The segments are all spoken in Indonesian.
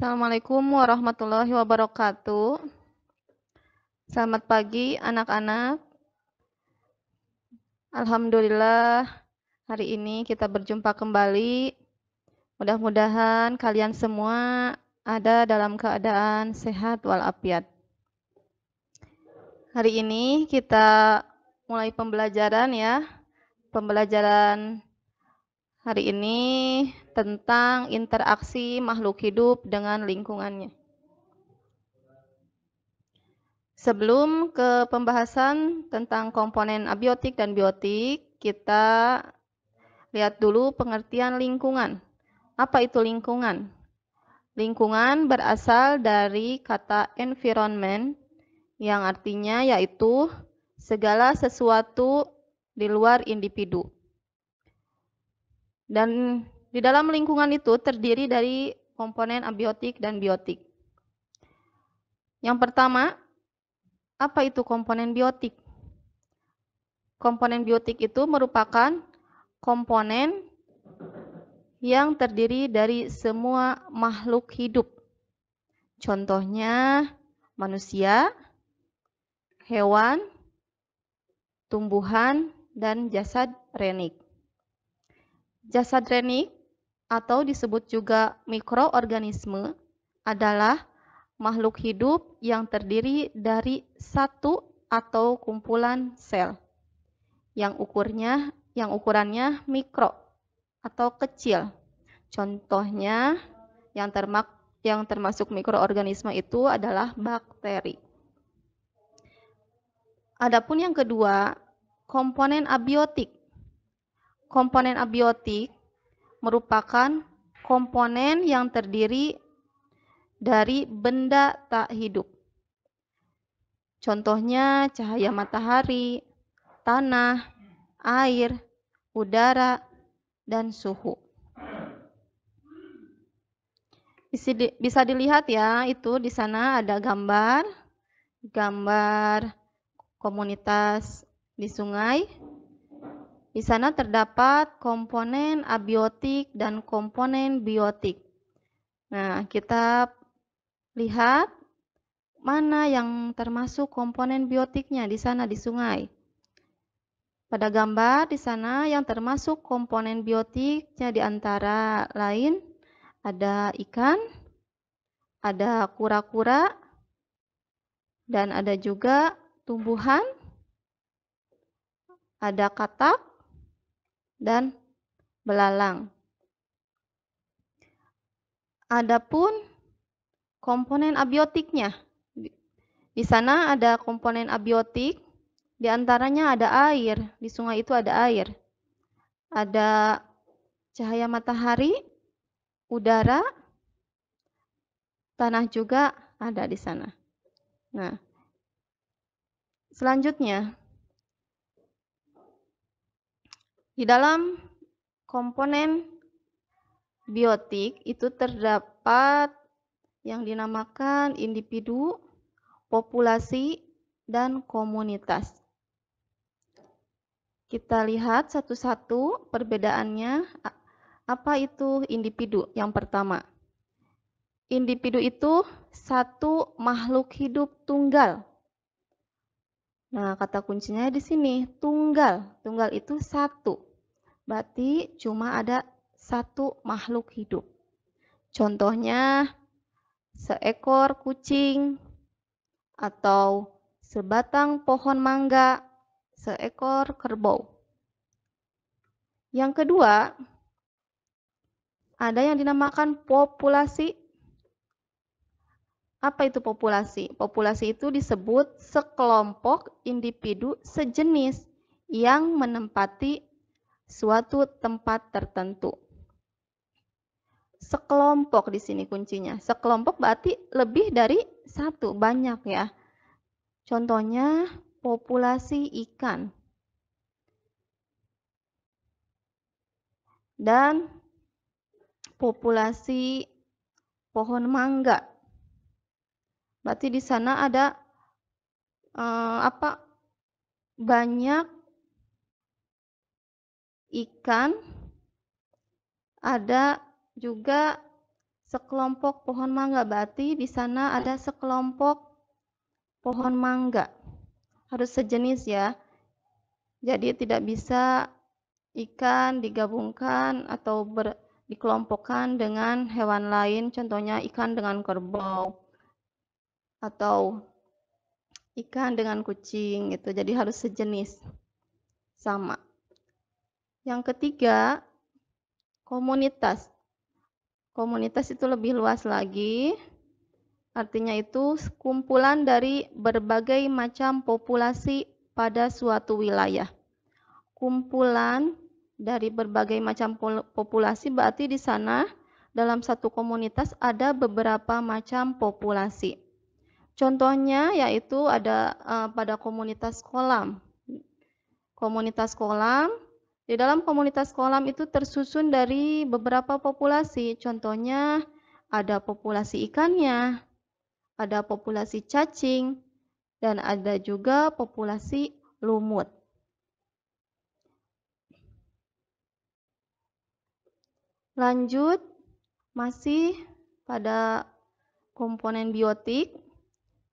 Assalamualaikum warahmatullahi wabarakatuh. Selamat pagi anak-anak. Alhamdulillah hari ini kita berjumpa kembali. Mudah-mudahan kalian semua ada dalam keadaan sehat walafiat. Hari ini kita mulai pembelajaran ya. Pembelajaran hari ini tentang interaksi makhluk hidup dengan lingkungannya. Sebelum ke pembahasan tentang komponen abiotik dan biotik, kita lihat dulu pengertian lingkungan. Apa itu lingkungan? Lingkungan berasal dari kata environment yang artinya yaitu segala sesuatu di luar individu. Dan di dalam lingkungan itu terdiri dari komponen abiotik dan biotik. Yang pertama, apa itu komponen biotik? Komponen biotik itu merupakan komponen yang terdiri dari semua makhluk hidup. Contohnya manusia, hewan, tumbuhan, dan jasad renik. Jasad renik atau disebut juga mikroorganisme adalah makhluk hidup yang terdiri dari satu atau kumpulan sel yang ukurannya mikro atau kecil. Contohnya yang termasuk mikroorganisme itu adalah bakteri. Adapun yang kedua, komponen abiotik. Komponen abiotik merupakan komponen yang terdiri dari benda tak hidup. Contohnya cahaya matahari, tanah, air, udara, dan suhu. Bisa dilihat ya, itu di sana ada gambar komunitas di sungai. Di sana terdapat komponen abiotik dan komponen biotik. Nah, kita lihat mana yang termasuk komponen biotiknya di sana di sungai. Pada gambar di sana yang termasuk komponen biotiknya di antara lain ada ikan, ada kura-kura, dan ada juga tumbuhan, ada katak, dan belalang. Adapun komponen abiotiknya, di sana ada komponen abiotik, di antaranya ada air, di sungai itu ada air. Ada cahaya matahari, udara, tanah juga ada di sana. Nah, selanjutnya, di dalam komponen biotik itu terdapat yang dinamakan individu, populasi, dan komunitas. Kita lihat satu-satu perbedaannya. Apa itu individu? Yang pertama, individu itu satu makhluk hidup tunggal. Nah, kata kuncinya di sini, tunggal. Tunggal itu satu. Berarti cuma ada satu makhluk hidup. Contohnya, seekor kucing, atau sebatang pohon mangga, seekor kerbau. Yang kedua, ada yang dinamakan populasi. Apa itu populasi? Populasi itu disebut sekelompok individu sejenis yang menempati suatu tempat tertentu. Sekelompok di sini kuncinya. Sekelompok berarti lebih dari satu, banyak ya. Contohnya populasi ikan. Dan populasi pohon mangga. Berarti di sana ada banyak ikan, ada juga sekelompok pohon mangga, berarti di sana ada sekelompok pohon mangga. Harus sejenis ya. Jadi tidak bisa ikan digabungkan atau dikelompokkan dengan hewan lain, contohnya ikan dengan kerbau atau ikan dengan kucing gitu. Jadi harus sejenis, sama. Yang ketiga, komunitas. Komunitas itu lebih luas lagi. Artinya itu kumpulan dari berbagai macam populasi pada suatu wilayah. Kumpulan dari berbagai macam populasi berarti di sana dalam satu komunitas ada beberapa macam populasi. Contohnya yaitu ada pada komunitas kolam. Komunitas kolam, di dalam komunitas kolam itu tersusun dari beberapa populasi. Contohnya ada populasi ikannya, ada populasi cacing, dan ada juga populasi lumut. Lanjut, masih pada komponen biotik.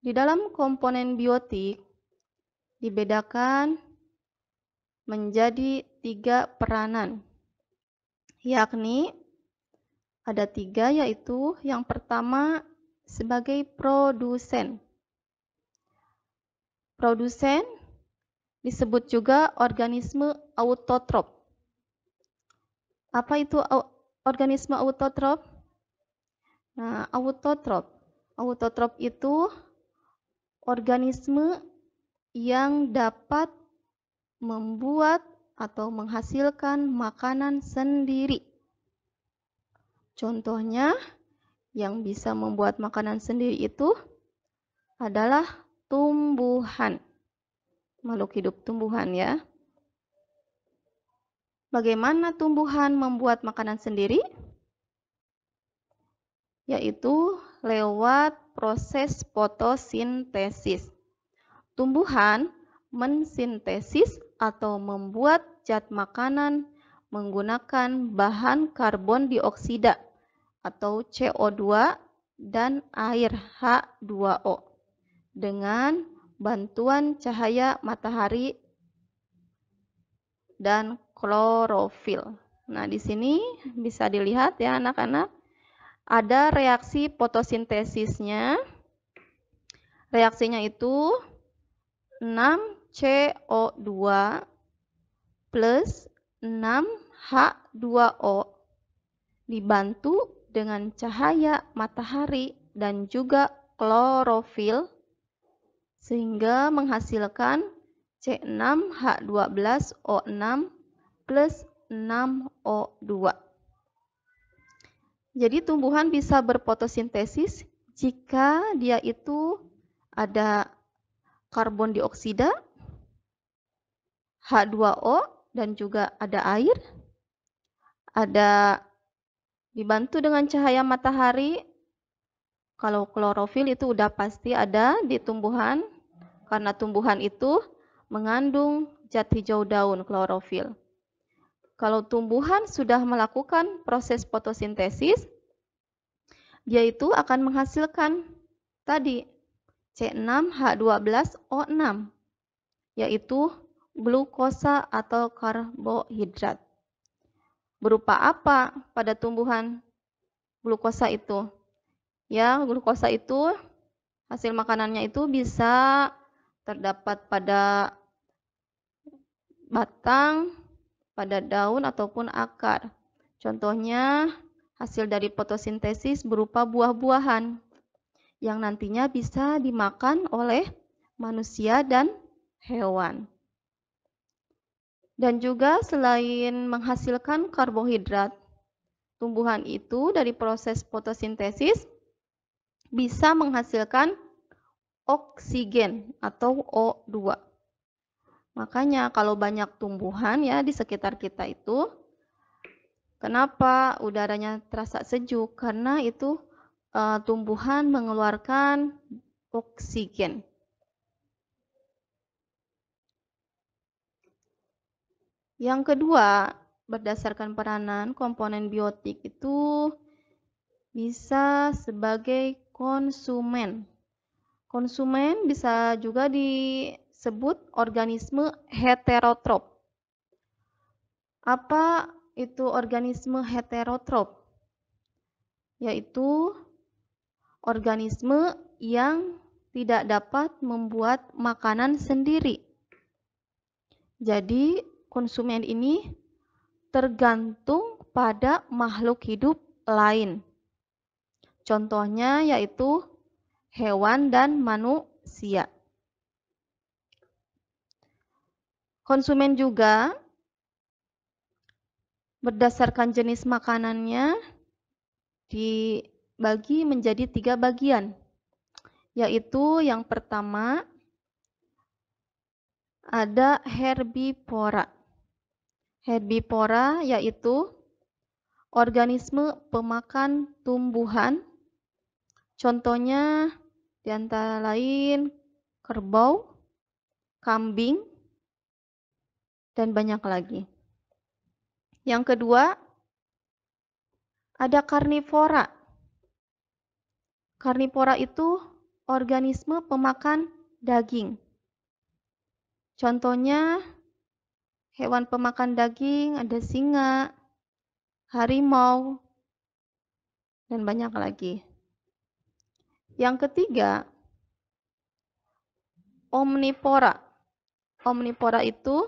Di dalam komponen biotik dibedakan menjadi 3 peranan, yakni ada 3, yaitu yang pertama sebagai produsen. Produsen disebut juga organisme autotrof. Apa itu organisme autotrof? Nah, autotrof itu organisme yang dapat membuat atau menghasilkan makanan sendiri. Contohnya, yang bisa membuat makanan sendiri itu adalah tumbuhan. Makhluk hidup tumbuhan ya. Bagaimana tumbuhan membuat makanan sendiri? Yaitu lewat proses fotosintesis. Tumbuhan mensintesis atau membuat zat makanan menggunakan bahan karbon dioksida atau CO2 dan air H2O dengan bantuan cahaya matahari dan klorofil. Nah, di sini bisa dilihat ya anak-anak, ada reaksi fotosintesisnya. Reaksinya itu 6CO2 plus 6H2O dibantu dengan cahaya matahari dan juga klorofil sehingga menghasilkan C6H12O6 plus 6O2. Jadi tumbuhan bisa berfotosintesis jika dia itu ada karbon dioksida, H2O, dan juga ada air. Ada dibantu dengan cahaya matahari. Kalau klorofil itu udah pasti ada di tumbuhan, karena tumbuhan itu mengandung zat hijau daun, klorofil. Kalau tumbuhan sudah melakukan proses fotosintesis, dia itu akan menghasilkan tadi C6H12O6, yaitu glukosa atau karbohidrat. Berupa apa pada tumbuhan glukosa itu? Ya, glukosa itu hasil makanannya itu bisa terdapat pada batang, pada daun ataupun akar. Contohnya hasil dari fotosintesis berupa buah-buahan yang nantinya bisa dimakan oleh manusia dan hewan. Dan juga selain menghasilkan karbohidrat, tumbuhan itu dari proses fotosintesis bisa menghasilkan oksigen atau O2. Makanya kalau banyak tumbuhan ya di sekitar kita itu, kenapa udaranya terasa sejuk? Karena itu tumbuhan mengeluarkan oksigen. Yang kedua, berdasarkan peranan komponen biotik itu bisa sebagai konsumen. Konsumen bisa juga disebut organisme heterotrop. Apa itu organisme heterotrop? Yaitu organisme yang tidak dapat membuat makanan sendiri. Jadi, konsumen ini tergantung pada makhluk hidup lain. Contohnya yaitu hewan dan manusia. Konsumen juga berdasarkan jenis makanannya dibagi menjadi 3 bagian, yaitu yang pertama ada herbivora. Herbivora yaitu organisme pemakan tumbuhan, contohnya di antara lain kerbau, kambing, dan banyak lagi. Yang kedua, ada karnivora. Karnivora itu organisme pemakan daging. Contohnya hewan pemakan daging ada singa, harimau, dan banyak lagi. Yang ketiga, omnivora. Omnivora itu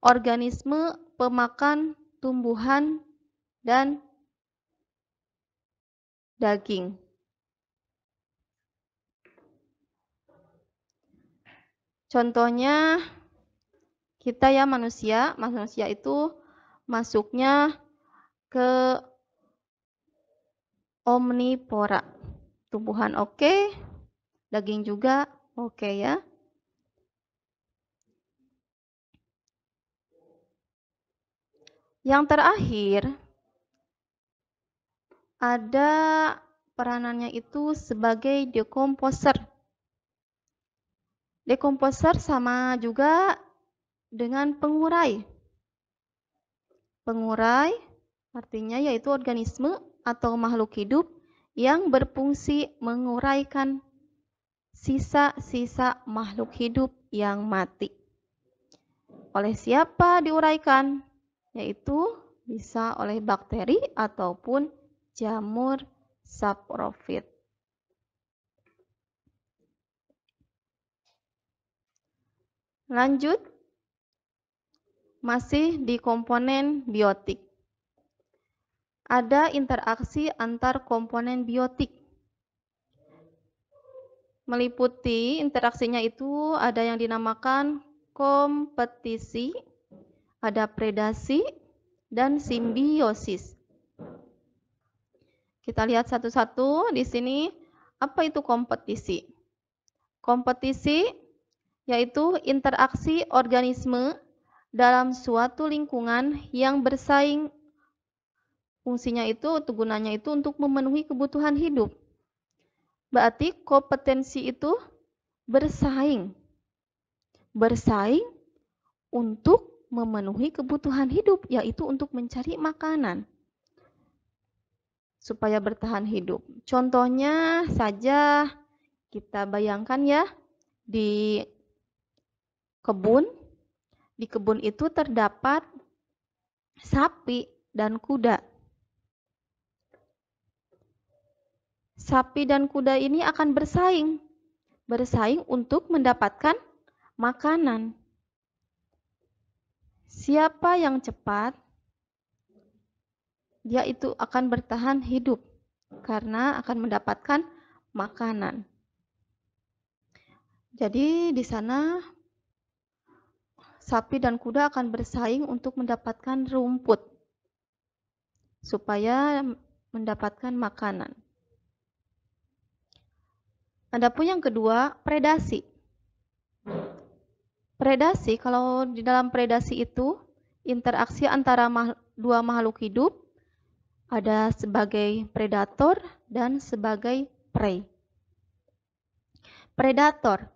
organisme pemakan tumbuhan dan daging. Contohnya kita ya manusia itu masuknya ke omnivora. Tumbuhan oke, daging juga oke ya. Yang terakhir ada peranannya itu sebagai decomposer. Decomposer sama juga dengan pengurai. Pengurai artinya yaitu organisme atau makhluk hidup yang berfungsi menguraikan sisa-sisa makhluk hidup yang mati. Oleh siapa diuraikan? Yaitu bisa oleh bakteri ataupun jamur saprofit. Lanjut, masih di komponen biotik. Ada interaksi antar komponen biotik. Meliputi interaksinya itu ada yang dinamakan kompetisi, ada predasi, dan simbiosis. Kita lihat satu-satu di sini. Apa itu kompetisi? Kompetisi yaitu interaksi organisme dalam suatu lingkungan yang bersaing. Fungsinya itu, gunanya itu untuk memenuhi kebutuhan hidup. Berarti kompetensi itu bersaing. Bersaing untuk memenuhi kebutuhan hidup, yaitu untuk mencari makanan supaya bertahan hidup. Contohnya saja kita bayangkan ya, di kebun itu terdapat sapi dan kuda. Sapi dan kuda ini akan bersaing untuk mendapatkan makanan. Siapa yang cepat, dia itu akan bertahan hidup karena akan mendapatkan makanan. Jadi di sana sapi dan kuda akan bersaing untuk mendapatkan rumput supaya mendapatkan makanan. Adapun yang kedua, predasi. Predasi, kalau di dalam predasi itu interaksi antara dua makhluk hidup, ada sebagai predator dan sebagai prey. Predator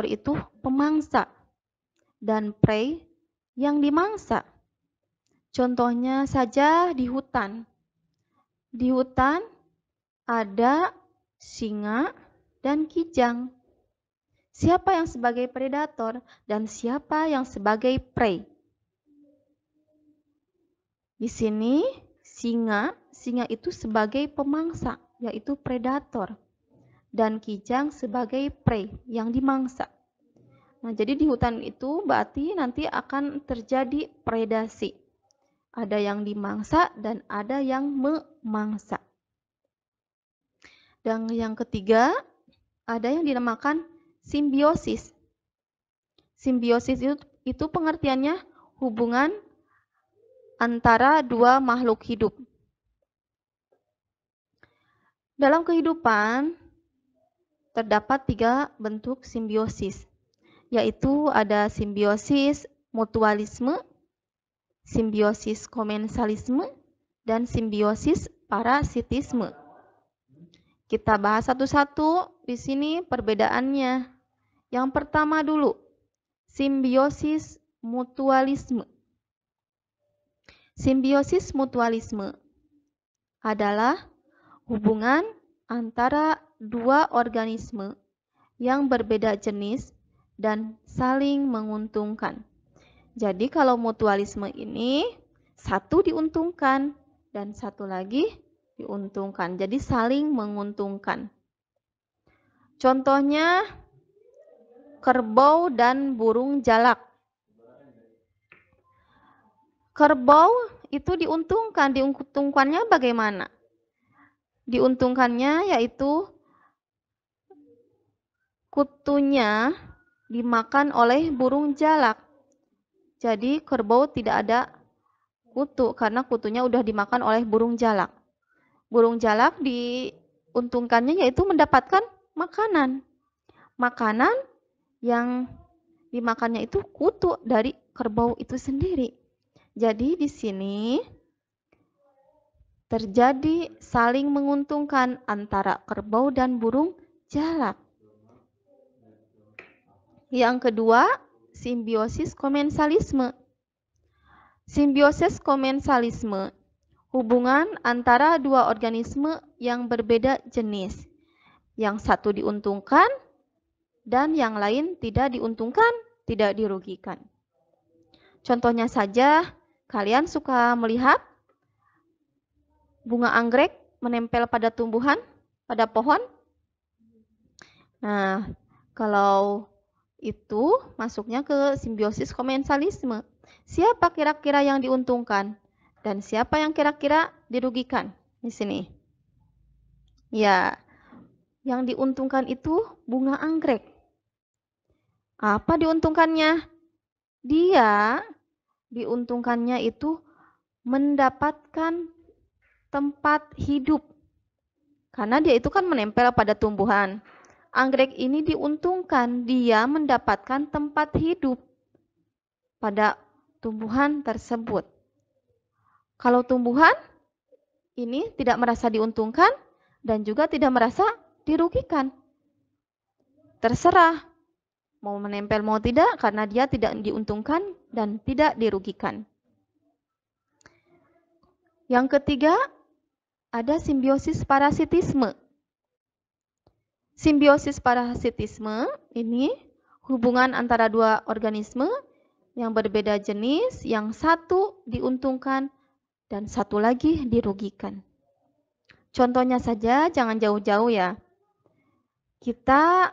itu pemangsa dan prey yang dimangsa. Contohnya saja di hutan. Di hutan ada singa dan kijang. Siapa yang sebagai predator dan siapa yang sebagai prey? Di sini singa itu sebagai pemangsa, yaitu predator, dan kijang sebagai prey yang dimangsa. Nah, jadi di hutan itu berarti nanti akan terjadi predasi. Ada yang dimangsa dan ada yang memangsa. Dan yang ketiga, ada yang dinamakan simbiosis. Simbiosis itu pengertiannya hubungan antara dua makhluk hidup. Dalam kehidupan, terdapat 3 bentuk simbiosis, yaitu ada simbiosis mutualisme, simbiosis komensalisme, dan simbiosis parasitisme. Kita bahas satu-satu di sini perbedaannya. Yang pertama dulu, simbiosis mutualisme. Simbiosis mutualisme adalah hubungan antara dua organisme yang berbeda jenis dan saling menguntungkan. Jadi kalau mutualisme ini satu diuntungkan dan satu lagi diuntungkan. Jadi saling menguntungkan. Contohnya kerbau dan burung jalak. Kerbau itu diuntungkannya bagaimana? Diuntungkannya yaitu kutunya dimakan oleh burung jalak. Jadi kerbau tidak ada kutu karena kutunya udah dimakan oleh burung jalak. Burung jalak diuntungkannya yaitu mendapatkan makanan. Makanan yang dimakannya itu kutu dari kerbau itu sendiri. Jadi di sini terjadi saling menguntungkan antara kerbau dan burung jalak. Yang kedua, simbiosis komensalisme. Simbiosis komensalisme, hubungan antara dua organisme yang berbeda jenis. Yang satu diuntungkan dan yang lain tidak diuntungkan, tidak dirugikan. Contohnya saja, kalian suka melihat bunga anggrek menempel pada tumbuhan, pada pohon? Nah, kalau itu masuknya ke simbiosis komensalisme. Siapa kira-kira yang diuntungkan dan siapa yang kira-kira dirugikan di sini? Ya, yang diuntungkan itu bunga anggrek. Apa diuntungkannya? Dia diuntungkannya itu mendapatkan tempat hidup. Karena dia itu kan menempel pada tumbuhan. Anggrek ini diuntungkan, dia mendapatkan tempat hidup pada tumbuhan tersebut. Kalau tumbuhan ini tidak merasa diuntungkan dan juga tidak merasa dirugikan. Terserah mau menempel mau tidak karena dia tidak diuntungkan dan tidak dirugikan. Yang ketiga, ada simbiosis parasitisme. Simbiosis parasitisme ini hubungan antara dua organisme yang berbeda jenis, yang satu diuntungkan dan satu lagi dirugikan. Contohnya saja, jangan jauh-jauh ya. Kita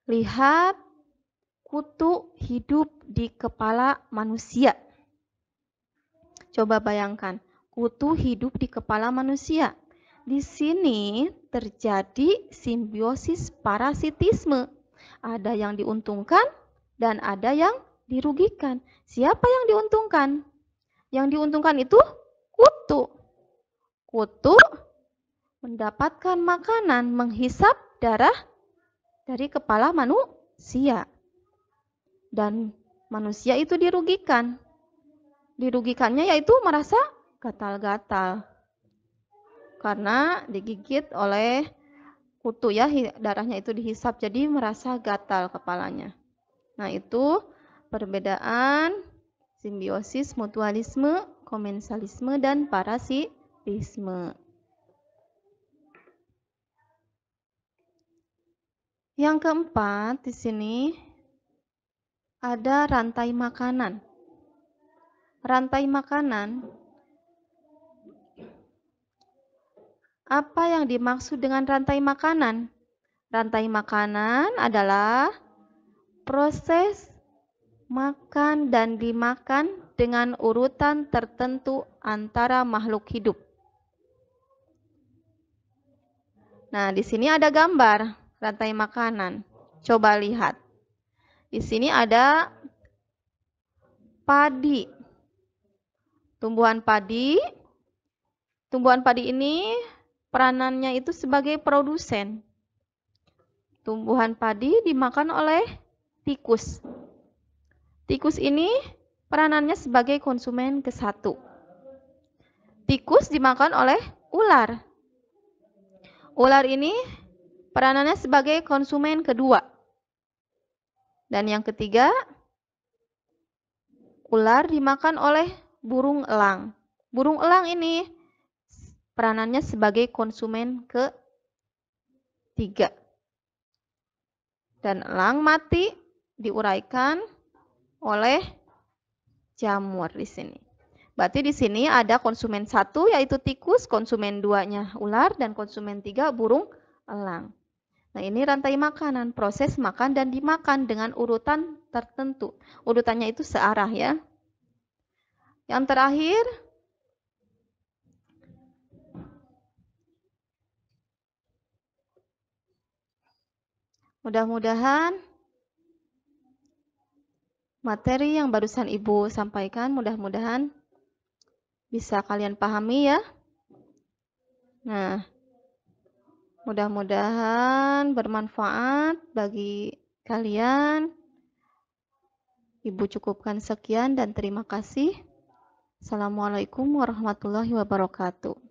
lihat kutu hidup di kepala manusia. Coba bayangkan, kutu hidup di kepala manusia. Di sini terjadi simbiosis parasitisme. Ada yang diuntungkan dan ada yang dirugikan. Siapa yang diuntungkan? Yang diuntungkan itu kutu. Kutu mendapatkan makanan, menghisap darah dari kepala manusia. Dan manusia itu dirugikan. Dirugikannya yaitu merasa gatal-gatal. Karena digigit oleh kutu ya, darahnya itu dihisap jadi merasa gatal kepalanya. Nah, itu perbedaan simbiosis mutualisme komensalisme, dan parasitisme. Yang keempat, di sini ada rantai makanan. Rantai makanan, apa yang dimaksud dengan rantai makanan? Rantai makanan adalah proses makan dan dimakan dengan urutan tertentu antara makhluk hidup. Nah, di sini ada gambar rantai makanan. Coba lihat. Di sini ada padi. Tumbuhan padi. Tumbuhan padi ini peranannya itu sebagai produsen. Tumbuhan padi dimakan oleh tikus. Tikus ini peranannya sebagai konsumen ke-1. Tikus dimakan oleh ular. Ular ini peranannya sebagai konsumen ke-2. Dan yang ketiga, ular dimakan oleh burung elang. Burung elang ini peranannya sebagai konsumen ke-3. Dan elang mati diuraikan oleh jamur di sini. Berarti di sini ada konsumen 1 yaitu tikus, konsumen 2-nya ular, dan konsumen 3 burung elang. Nah, ini rantai makanan, proses makan dan dimakan dengan urutan tertentu. Urutannya itu searah ya. Yang terakhir, mudah-mudahan materi yang barusan Ibu sampaikan mudah-mudahan bisa kalian pahami ya. Nah, mudah-mudahan bermanfaat bagi kalian. Ibu cukupkan sekian dan terima kasih. Assalamualaikum warahmatullahi wabarakatuh.